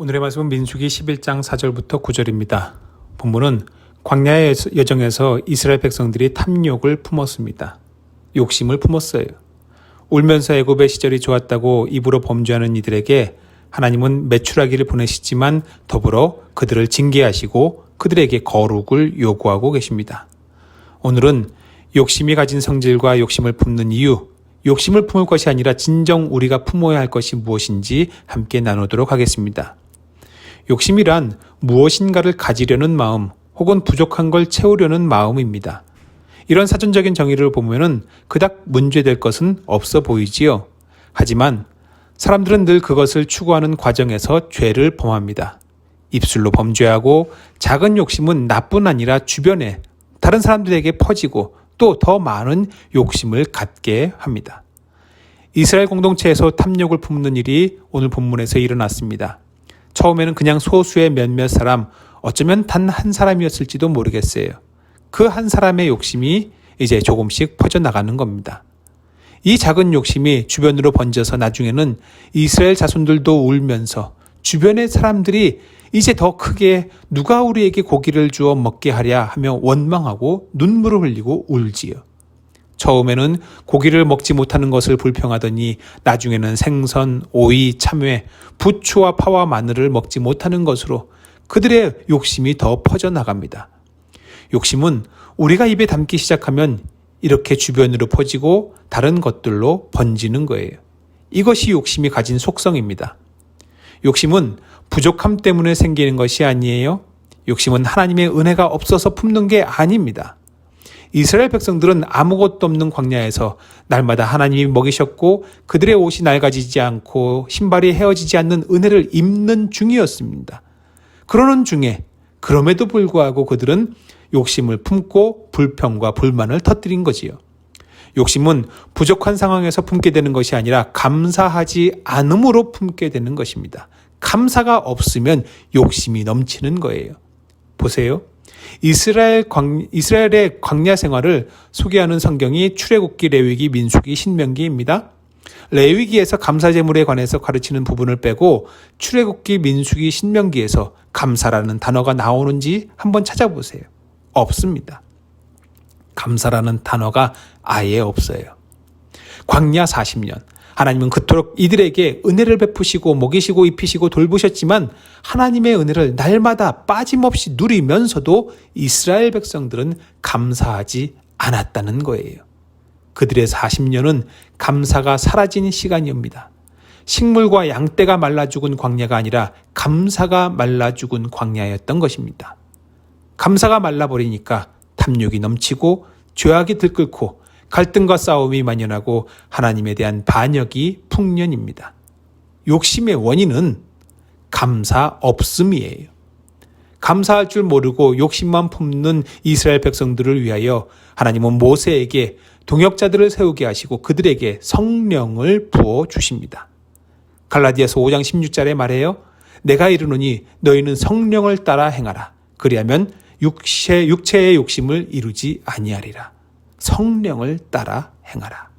오늘의 말씀은 민수기 11장 4절부터 9절입니다. 본문은 광야의 여정에서 이스라엘 백성들이 탐욕을 품었습니다. 욕심을 품었어요. 울면서 애굽의 시절이 좋았다고 입으로 범죄하는 이들에게 하나님은 메추라기를 보내시지만 더불어 그들을 징계하시고 그들에게 거룩을 요구하고 계십니다. 오늘은 욕심이 가진 성질과 욕심을 품는 이유, 욕심을 품을 것이 아니라 진정 우리가 품어야 할 것이 무엇인지 함께 나누도록 하겠습니다. 욕심이란 무엇인가를 가지려는 마음 혹은 부족한 걸 채우려는 마음입니다. 이런 사전적인 정의를 보면은 그닥 문제될 것은 없어 보이지요. 하지만 사람들은 늘 그것을 추구하는 과정에서 죄를 범합니다. 입술로 범죄하고 작은 욕심은 나뿐 아니라 주변에 다른 사람들에게 퍼지고 또 더 많은 욕심을 갖게 합니다. 이스라엘 공동체에서 탐욕을 품는 일이 오늘 본문에서 일어났습니다. 처음에는 그냥 소수의 몇몇 사람, 어쩌면 단 한 사람이었을지도 모르겠어요. 그 한 사람의 욕심이 이제 조금씩 퍼져나가는 겁니다. 이 작은 욕심이 주변으로 번져서 나중에는 이스라엘 자손들도 울면서 주변의 사람들이 이제 더 크게 누가 우리에게 고기를 주어 먹게 하랴 하며 원망하고 눈물을 흘리고 울지요. 처음에는 고기를 먹지 못하는 것을 불평하더니 나중에는 생선, 오이, 참외, 부추와 파와 마늘을 먹지 못하는 것으로 그들의 욕심이 더 퍼져나갑니다. 욕심은 우리가 입에 담기 시작하면 이렇게 주변으로 퍼지고 다른 것들로 번지는 거예요. 이것이 욕심이 가진 속성입니다. 욕심은 부족함 때문에 생기는 것이 아니에요. 욕심은 하나님의 은혜가 없어서 품는 게 아닙니다. 이스라엘 백성들은 아무것도 없는 광야에서 날마다 하나님이 먹이셨고 그들의 옷이 낡아지지 않고 신발이 헤어지지 않는 은혜를 입는 중이었습니다. 그러는 중에 그럼에도 불구하고 그들은 욕심을 품고 불평과 불만을 터뜨린 거지요. 욕심은 부족한 상황에서 품게 되는 것이 아니라 감사하지 않음으로 품게 되는 것입니다. 감사가 없으면 욕심이 넘치는 거예요. 보세요. 이스라엘의 광야 생활을 소개하는 성경이 출애굽기, 레위기, 민수기, 신명기입니다. 레위기에서 감사제물에 관해서 가르치는 부분을 빼고 출애굽기, 민수기, 신명기에서 감사라는 단어가 나오는지 한번 찾아보세요. 없습니다. 감사라는 단어가 아예 없어요. 광야 40년. 하나님은 그토록 이들에게 은혜를 베푸시고 먹이시고 입히시고 돌보셨지만 하나님의 은혜를 날마다 빠짐없이 누리면서도 이스라엘 백성들은 감사하지 않았다는 거예요. 그들의 40년은 감사가 사라진 시간이옵니다. 식물과 양떼가 말라 죽은 광야가 아니라 감사가 말라 죽은 광야였던 것입니다. 감사가 말라버리니까 탐욕이 넘치고 죄악이 들끓고 갈등과 싸움이 만연하고 하나님에 대한 반역이 풍년입니다. 욕심의 원인은 감사 없음이에요. 감사할 줄 모르고 욕심만 품는 이스라엘 백성들을 위하여 하나님은 모세에게 동역자들을 세우게 하시고 그들에게 성령을 부어 주십니다. 갈라디아서 5장 16절에 말해요. 내가 이르노니 너희는 성령을 따라 행하라. 그리하면 육체의 욕심을 이루지 아니하리라. 성령을 따라 행하라.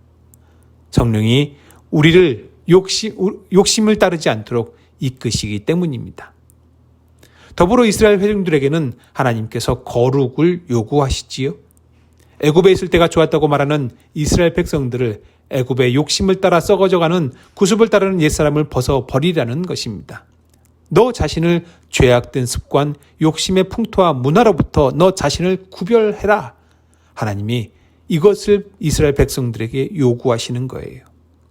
성령이 우리를 욕심을 따르지 않도록 이끄시기 때문입니다. 더불어 이스라엘 회중들에게는 하나님께서 거룩을 요구하시지요. 애굽에 있을 때가 좋았다고 말하는 이스라엘 백성들을 애굽의 욕심을 따라 썩어져가는 구습을 따르는 옛사람을 벗어버리라는 것입니다. 너 자신을 죄악된 습관, 욕심의 풍토와 문화로부터 너 자신을 구별해라. 하나님이 이것을 이스라엘 백성들에게 요구하시는 거예요.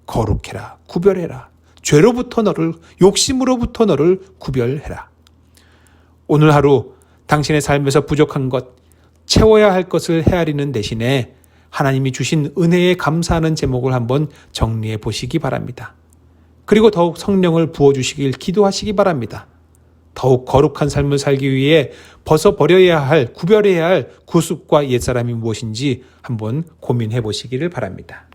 거룩해라, 구별해라. 죄로부터 너를, 욕심으로부터 너를 구별해라. 오늘 하루 당신의 삶에서 부족한 것, 채워야 할 것을 헤아리는 대신에 하나님이 주신 은혜에 감사하는 제목을 한번 정리해 보시기 바랍니다. 그리고 더욱 성령을 부어주시길 기도하시기 바랍니다. 더욱 거룩한 삶을 살기 위해 벗어버려야 할, 구별해야 할 구습과 옛사람이 무엇인지 한번 고민해 보시기를 바랍니다.